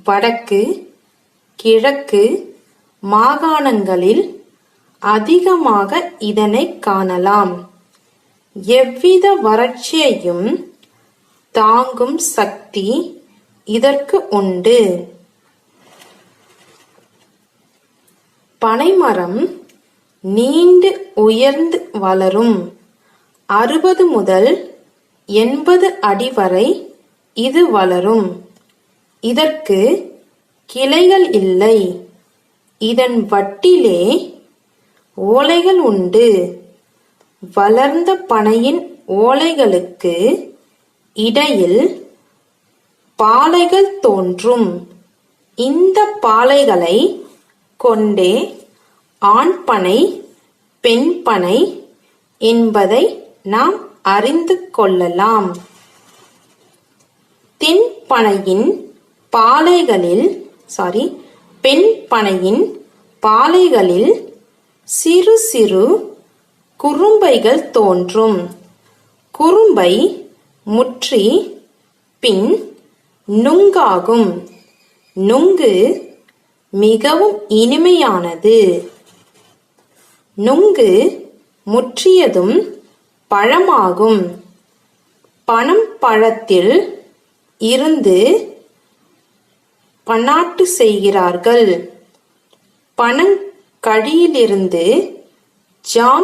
வடக்கு கிழக்கு மாகாணங்களில் அதிகமாக இதனைக் காணலாம். எவ்வித வறட்சியையும் தாங்கும் சக்தி இதற்கு உண்டு. பனைமரம் நீண்டு உயர்ந்து வளரும். 60 முதல் 80 அடி வரை இது வளரும். இதற்கு கிளைகள் இல்லை. இதன் வட்டிலே ஓலைகள் உண்டு. வளர்ந்த பனையின் ஓலைகளுக்கு இடையில் பாளைகள் தோன்றும். இந்த பாளைகளை கொண்டே ஆண் பனை பெண் பனை என்பதை நாம் அறிந்து கொள்ளலாம். பெண் பனையின் பாளைகளில் சிறு சிறு குறும்பைகள் தோன்றும். குறும்பை முற்றி பின் நுங்காகும். நுங்கு மிகவும் இனிமையானது. நுங்கு முற்றியதும் பழமாகும். பனம் பழத்தில் இருந்து பன்னாட்டு செய்கிறார்கள். பனங்கழியிலிருந்து ஜாம்